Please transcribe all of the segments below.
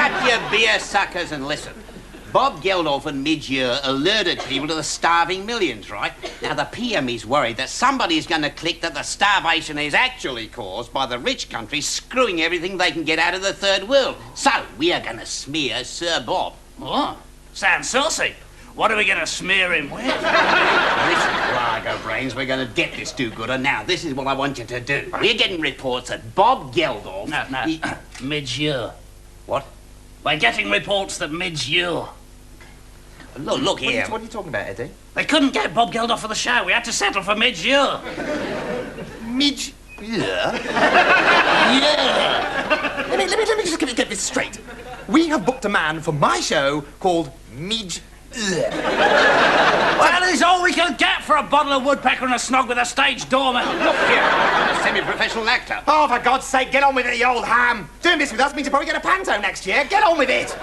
up your beer suckers and listen. Bob Geldof and Midge Ure alerted people to the starving millions, right? Now, the PM is worried that somebody's going to click that the starvation is actually caused by the rich countries screwing everything they can get out of the third world. So, we are going to smear Sir Bob. Oh, sounds saucy. What are we going to smear him with? Listen, Largo Brains, we're going to get this do-gooder. Now, this is what I want you to do. We're getting reports that Bob Geldof... No. Midge Ure. What? We're getting reports that Midge Ure. Look here. What are you talking about, Eddie? They couldn't get Bob Geldof for the show. We had to settle for Midge Ure. Midge Ure? Yeah. Let me just get this straight. We have booked a man for my show called Midge Ure. Well, that is all we can get for a bottle of woodpecker and a snog with a stage doorman. Look here, I'm a semi-professional actor. Oh, for God's sake, get on with it, you old ham. Doing this with us means you'll probably get a panto next year. Get on with it.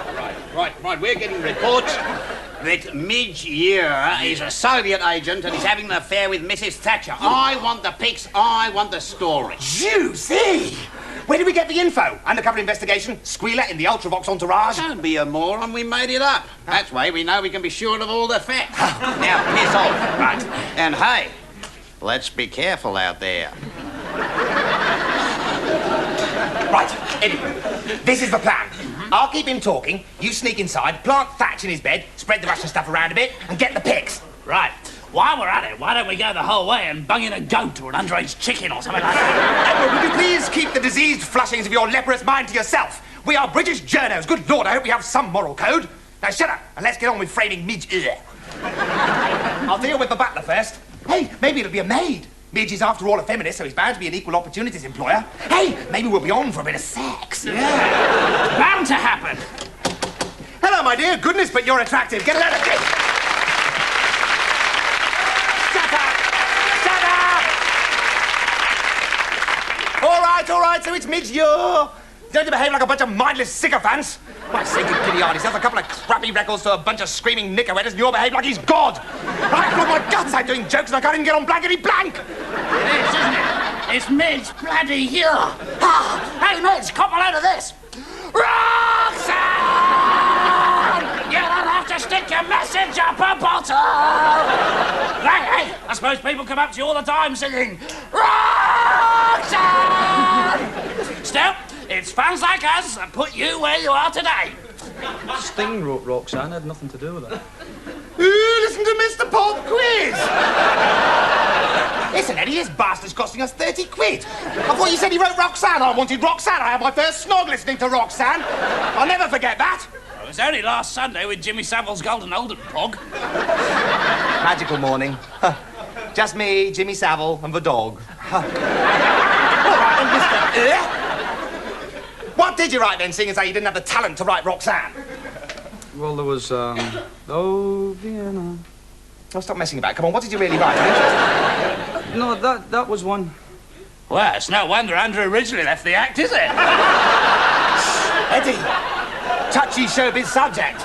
Right. We're getting reports that Midge Ure is a Soviet agent and is having an affair with Mrs. Thatcher. I want the pics, I want the story. Juicy! Where did we get the info? Undercover investigation? Squealer in the Ultravox entourage? Don't be a moron, we made it up. That's why we know we can be sure of all the facts. Now, piss off. Right. And hey, let's be careful out there. Right, Eddie, this is the plan. I'll keep him talking, you sneak inside, plant Thatch in his bed, spread the Russian stuff around a bit, and get the pics. Right. While we're at it, why don't we go the whole way and bung in a goat or an underage chicken or something like that? Edward, would you please keep the diseased flushings of your leprous mind to yourself? We are British journos. Good Lord, I hope we have some moral code. Now shut up and let's get on with framing Midge Ure. I'll deal with the butler first. Hey, maybe it'll be a maid. Midge is, after all, a feminist, so he's bound to be an equal opportunities employer. Hey, maybe we'll be on for a bit of sex. Yeah. Bound to happen. Hello, my dear. Goodness, but you're attractive. Get a load of this. Shut up! Shut up! All right, so it's Midge Ure. Don't you behave like a bunch of mindless sycophants? My sacred Gideon, he sells a couple of crappy records to a bunch of screaming knickerwetters, and you'll behave like he's God. I thought my guts I'm doing jokes and I can't even get on blankety blank. It is, isn't it? It's Midge bloody Ure. Ah, hey, Midge, cop a load of this. Roxanne! You don't have to stick your message up a bottle. Hey, I suppose people come up to you all the time singing, Roxanne! Still, it's fans like us that put you where you are today. Sting wrote Roxanne, had nothing to do with it. Ooh, listen to Mr. Pop Quiz. Listen, Eddie, this bastard's costing us 30 quid. I thought you said he wrote Roxanne. I wanted Roxanne. I had my first snog listening to Roxanne. I'll never forget that. It was only last Sunday with Jimmy Savile's Golden Olden Pog. Magical morning. Just me, Jimmy Savile, and the dog. All right, then, Mr. Ure. What did you write then, seeing as how you didn't have the talent to write Roxanne? Well, there was, Oh, Vienna. Oh, stop messing about. Come on, what did you really write? I'm interested. No, that was one. Well, it's no wonder Andrew originally left the act, is it? Eddie, touchy showbiz subject.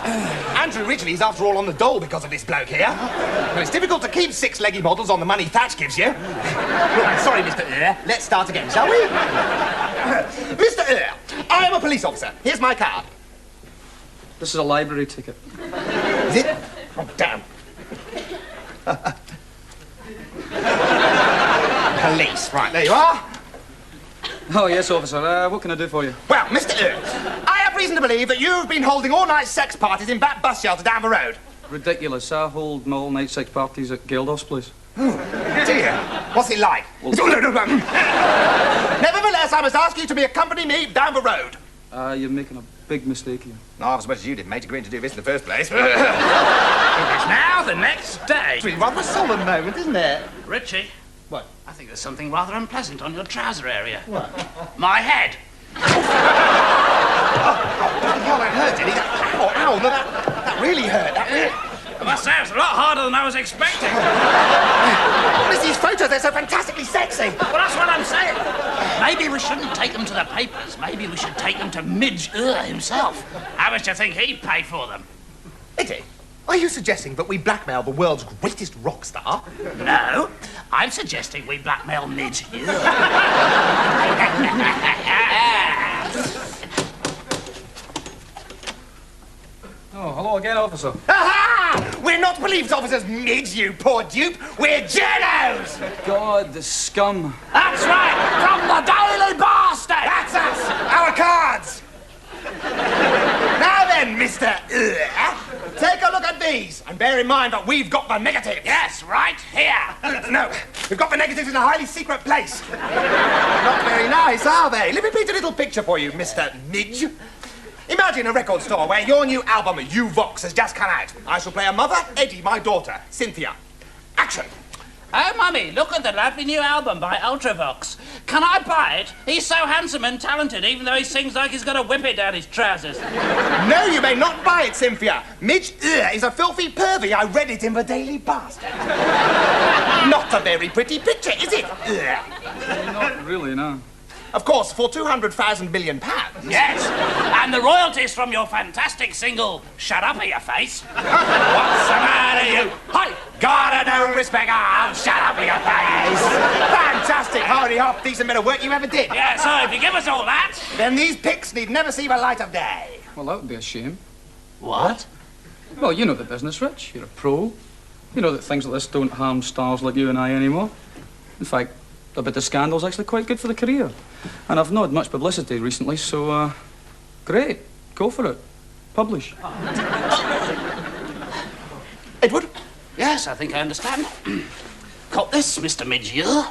Andrew Ridgely's, after all, on the dole because of this bloke here. Well, it's difficult to keep six-leggy models on the money Thatch gives you. Right, sorry, Mr. Ure. Let's start again, shall we? Mr. Ure, I am a police officer. Here's my card. This is a library ticket. Is it? Oh, damn. Police. Right, there you are. Oh, yes, officer. What can I do for you? Well, Mr. Ure, I have reason to believe that you've been holding all-night sex parties in that bus shelter down the road. Ridiculous. I hold all-night sex parties at Geldo's place. Do you? What's it like? Well, Nevertheless, I must ask you to accompany me down the road. You're making a big mistake here. Not as much as you did, mate, agreeing to do this in the first place. It's now the next day. It's really rather a solemn moment, isn't it? Richie. What? I think there's something rather unpleasant on your trouser area. What? My head. Oh, that hurt, did he? Ow, no, that really hurt. That really... I must say, it's a lot harder than I was expecting. What is these photos? They're so fantastically sexy. Well, that's what I'm saying. Maybe we shouldn't take them to the papers. Maybe we should take them to Midge Ure himself. How much do you think he'd pay for them? Eddie, are you suggesting that we blackmail the world's greatest rock star? No, I'm suggesting we blackmail Midge Ure. again, officer. Aha! We're not police officers, Midge, you poor dupe. We're journos! God, the scum. That's right, from the Daily Bastard! That's us! Our cards! Now then, Mr. Take a look at these, and bear in mind that we've got the negatives. Yes, right here. No, we've got the negatives in a highly secret place. Not very nice, are they? Let me paint a little picture for you, Mr. Midge. Imagine a record store where your new album, You Vox, has just come out. I shall play a mother, Eddie, my daughter, Cynthia. Action! Oh, Mummy, look at the lovely new album by Ultravox. Can I buy it? He's so handsome and talented, even though he sings like he's got a whippet down his trousers. No, you may not buy it, Cynthia. Midge Ure is a filthy pervy. I read it in the Daily Bastard. Not a very pretty picture, is it? Not really, no. Of course, for 200,000 million pounds. Yes, and the royalties from your fantastic single, Shut Up, Your Face. What's the matter, you? Hi! Got no respect. Oh, shut up, your face. Fantastic, hardy, half decent bit of work you ever did. Yeah, so if you give us all that... Then these pics need never see the light of day. Well, that would be a shame. What? Well, you know the business, Rich. You're a pro. You know that things like this don't harm stars like you and I anymore. In fact, a bit of scandal's actually quite good for the career. And I've not had much publicity recently, so, great. Go for it. Publish. Edward? Yes, I think I understand. Cop this, Mr. Midge Ure.